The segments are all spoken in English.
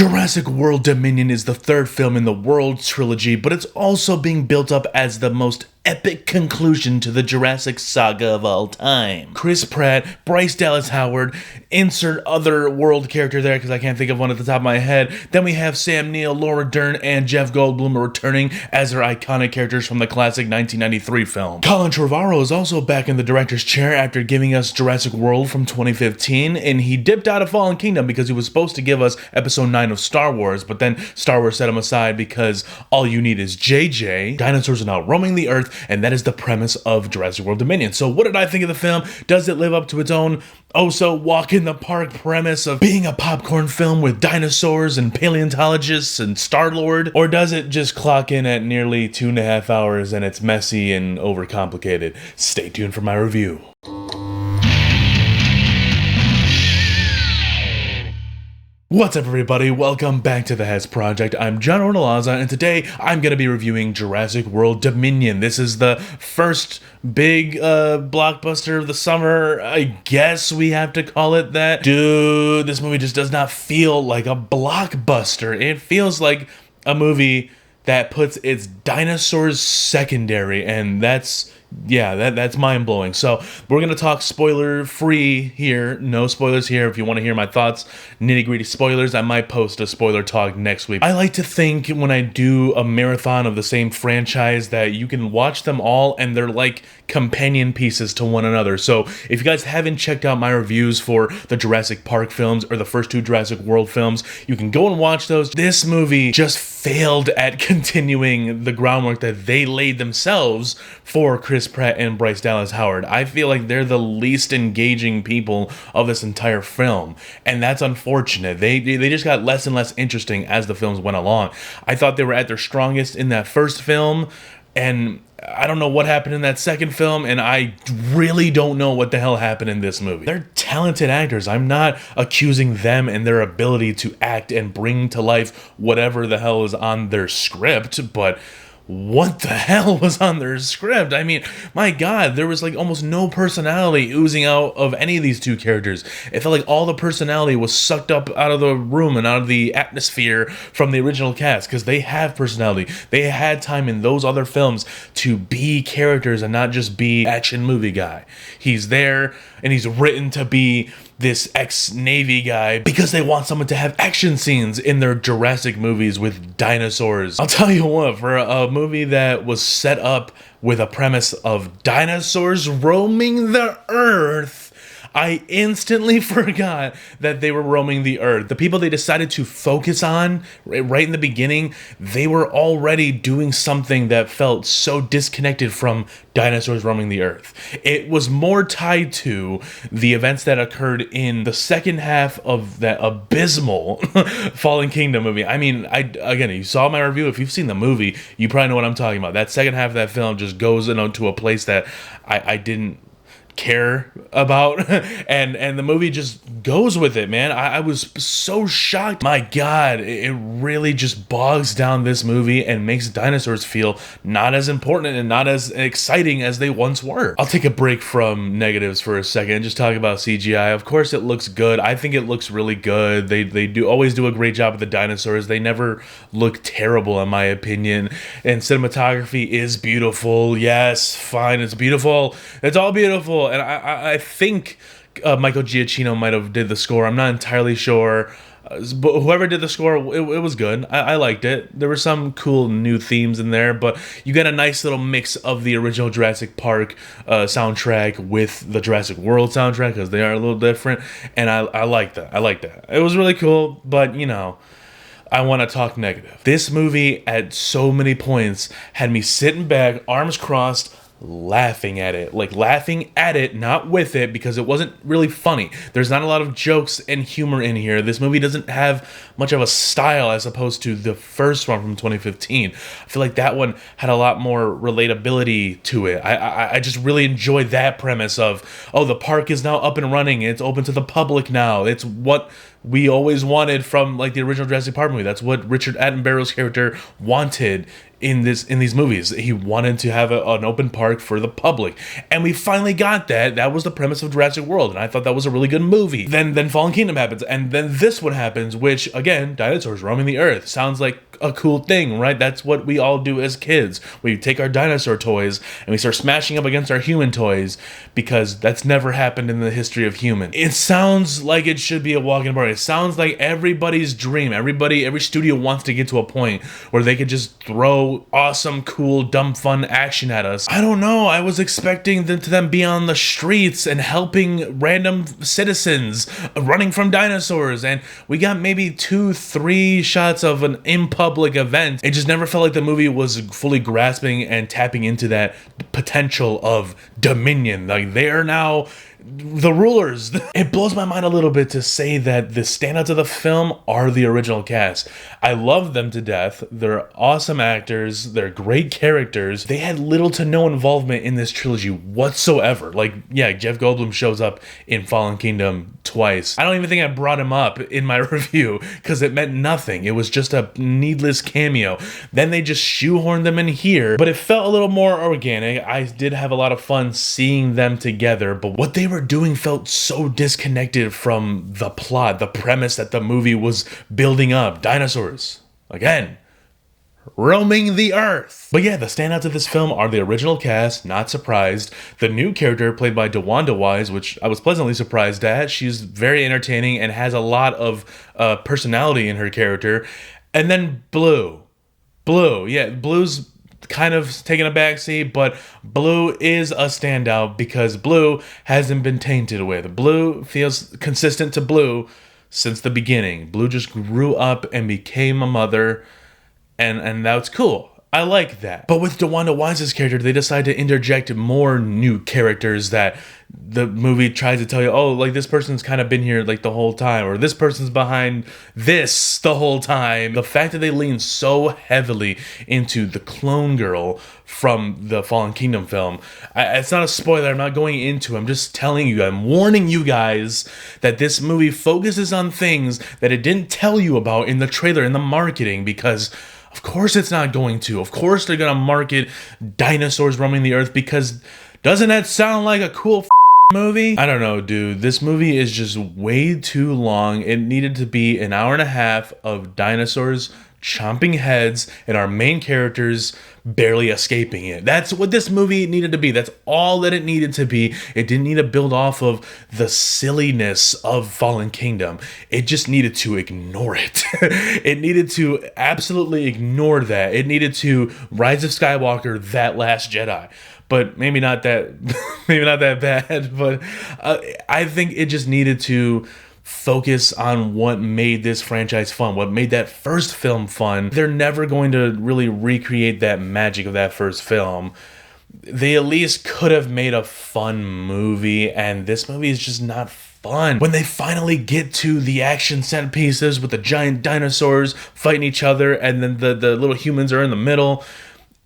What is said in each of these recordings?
Jurassic World Dominion is the third film in the World trilogy, but it's also being built up as the most epic conclusion to the Jurassic saga of all time. Chris Pratt, Bryce Dallas Howard, insert other World character there because I can't think of one at the top of my head. Then we have Sam Neill, Laura Dern, and Jeff Goldblum returning as their iconic characters from the classic 1993 film. Colin Trevorrow is also back in the director's chair after giving us Jurassic World from 2015, and he dipped out of Fallen Kingdom because he was supposed to give us Episode 9 of Star Wars, but then Star Wars set him aside because all you need is JJ. Dinosaurs are now roaming the earth, and that is the premise of Jurassic World Dominion. So what did I think of the film? Does it live up to its own walk in the park premise of being a popcorn film with dinosaurs and paleontologists and Star-Lord? Or does it just clock in at nearly 2.5 hours and it's messy and overcomplicated? Stay tuned for my review. What's up, everybody? Welcome back to The Has Project. I'm John Ornalaza, and today I'm going to be reviewing Jurassic World Dominion. This is the first big blockbuster of the summer. I guess we have to call it that. Dude, this movie just does not feel like a blockbuster. It feels like a movie that puts its dinosaurs secondary, and that's mind-blowing. So we're going to talk spoiler-free here. No spoilers here. If you want to hear my thoughts, nitty-gritty spoilers, I might post a spoiler talk next week. I like to think when I do a marathon of the same franchise that you can watch them all and they're like companion pieces to one another. So if you guys haven't checked out my reviews for the Jurassic Park films or the first two Jurassic World films, you can go and watch those. This movie just failed at continuing the groundwork that they laid themselves for Chris Pratt and Bryce Dallas Howard. I feel like they're the least engaging people of this entire film, and that's unfortunate. They just got less and less interesting as the films went along. I thought they were at their strongest in that first film, and I don't know what happened in that second film, and I really don't know what the hell happened in this movie. They're talented actors. I'm not accusing them and their ability to act and bring to life whatever the hell is on their script, but what the hell was on their script? I mean, my God, there was like almost no personality oozing out of any of these two characters. It felt like all the personality was sucked up out of the room and out of the atmosphere from the original cast, because they have personality. They had time in those other films to be characters and not just be action movie guy. He's there and he's written to be this ex-Navy guy because they want someone to have action scenes in their Jurassic movies with dinosaurs. I'll tell you what, for a movie that was set up with a premise of dinosaurs roaming the earth, I instantly forgot that they were roaming the earth. The people they decided to focus on right in the beginning, they were already doing something that felt so disconnected from dinosaurs roaming the earth. It was more tied to the events that occurred in the second half of that abysmal Fallen Kingdom movie. I mean, again, you saw my review. If you've seen the movie, you probably know what I'm talking about. That second half of that film just goes into a place that I didn't care about, and the movie just goes with it, man. I was so shocked. My God, it really just bogs down this movie and makes dinosaurs feel not as important and not as exciting as they once were. I'll take a break from negatives for a second and just talk about CGI. Of course, it looks good. I think it looks really good. They always do a great job with the dinosaurs. They never look terrible, in my opinion. And cinematography is beautiful. Yes, fine, it's beautiful. It's all beautiful. And I think Michael Giacchino might have did the score. I'm not entirely sure. But whoever did the score, it was good. I liked it. There were some cool new themes in there, but you get a nice little mix of the original Jurassic Park soundtrack with the Jurassic World soundtrack, because they are a little different, and I like that. I like that. It was really cool, but, you know, I want to talk negative. This movie, at so many points, had me sitting back, arms crossed, laughing at it, not with it, because it wasn't really funny. There's not a lot of jokes and humor in here. This movie doesn't have much of a style as opposed to the first one from 2015. I feel like that one had a lot more relatability to it. I just really enjoyed that premise of, oh, the park is now up and running. It's open to the public now. It's what we always wanted from like the original Jurassic Park movie. That's what Richard Attenborough's character wanted in these movies. He wanted to have an open park for the public, and we finally got that. That was the premise of Jurassic World, and I thought that was a really good movie. Then Fallen Kingdom happens, and then this one happens, which again, dinosaurs roaming the earth sounds like a cool thing, right? That's what we all do as kids. We take our dinosaur toys and we start smashing up against our human toys, because that's never happened in the history of human. It sounds like it should be a walk in the park. It sounds like everybody's dream. Every studio wants to get to a point where they could just throw awesome, cool, dumb, fun action at us. I don't know. I was expecting them be on the streets and helping random citizens running from dinosaurs, and we got maybe 2-3 shots of an in public event. It just never felt like the movie was fully grasping and tapping into that potential of dominion. Like, they are now the rulers. It blows my mind a little bit to say that the standouts of the film are the original cast. I love them to death. They're awesome actors. They're great characters. They had little to no involvement in this trilogy whatsoever. Like, yeah, Jeff Goldblum shows up in Fallen Kingdom twice. I don't even think I brought him up in my review because it meant nothing. It was just a needless cameo. Then they just shoehorned them in here, but it felt a little more organic. I did have a lot of fun seeing them together, but what they were doing felt so disconnected from the plot, the premise that the movie was building up. Dinosaurs, again, roaming the earth. But yeah, the standouts of this film are the original cast, not surprised. The new character played by DeWanda Wise, which I was pleasantly surprised at. She's very entertaining and has a lot of personality in her character. And then Blue, yeah, Blue's kind of taking a backseat, but Blue is a standout because Blue hasn't been tainted with. Blue feels consistent to Blue since the beginning. Blue just grew up and became a mother, and that's cool. I like that. But with DeWanda Wise's character, they decide to interject more new characters that the movie tries to tell you, oh, like, this person's kind of been here like the whole time, or this person's behind this the whole time. The fact that they lean so heavily into the clone girl from the Fallen Kingdom film, it's not a spoiler, I'm not going into it, I'm just telling you, I'm warning you guys that this movie focuses on things that it didn't tell you about in the trailer, in the marketing, because of course it's not going to. Of course they're going to market dinosaurs roaming the earth, because doesn't that sound like a cool movie? I don't know, dude. This movie is just way too long. It needed to be an hour and a half of dinosaurs chomping heads and our main characters barely escaping it. That's what this movie needed to be. That's all that it needed to be. It didn't need to build off of the silliness of Fallen Kingdom. It just needed to ignore it. It needed to absolutely ignore that. It needed to Rise of Skywalker, that Last Jedi. But maybe not that bad, but I think it just needed to focus on what made this franchise fun, what made that first film fun. They're never going to really recreate that magic of that first film. They at least could have made a fun movie, and this movie is just not fun. When they finally get to the action set pieces with the giant dinosaurs fighting each other, and then the little humans are in the middle,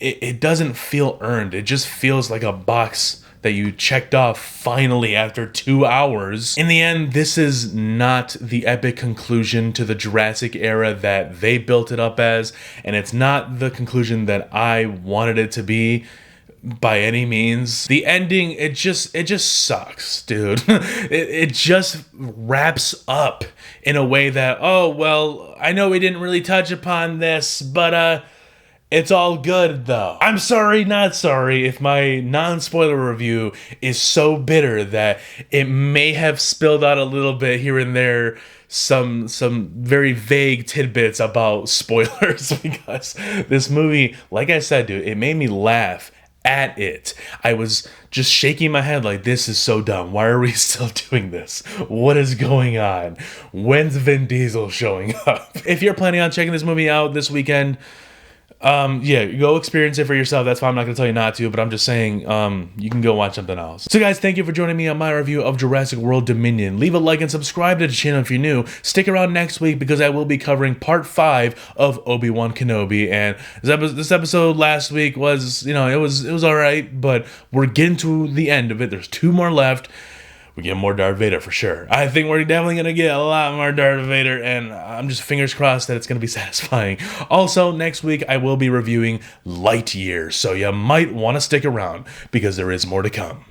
it doesn't feel earned. It just feels like a box that you checked off finally after 2 hours. In the end, this is not the epic conclusion to the Jurassic era that they built it up as, and it's not the conclusion that I wanted it to be by any means. The ending, it just sucks, dude. It just wraps up in a way that, oh, well, I know we didn't really touch upon this, but it's all good, though. I'm sorry, not sorry, if my non-spoiler review is so bitter that it may have spilled out a little bit here and there, some very vague tidbits about spoilers, because this movie, like I said, dude, it made me laugh at it. I was just shaking my head like, this is so dumb. Why are we still doing this? What is going on? When's Vin Diesel showing up? If you're planning on checking this movie out this weekend, yeah, go experience it for yourself. That's why I'm not going to tell you not to, but I'm just saying, you can go watch something else. So guys, thank you for joining me on my review of Jurassic World Dominion. Leave a like and subscribe to the channel if you're new. Stick around next week because I will be covering part 5 of Obi-Wan Kenobi. And this episode last week was, it was all right, but we're getting to the end of it. There's 2 more left. we get more Darth Vader for sure. I think we're definitely going to get a lot more Darth Vader, and I'm just fingers crossed that it's going to be satisfying. Also, next week I will be reviewing Lightyear, so you might want to stick around because there is more to come.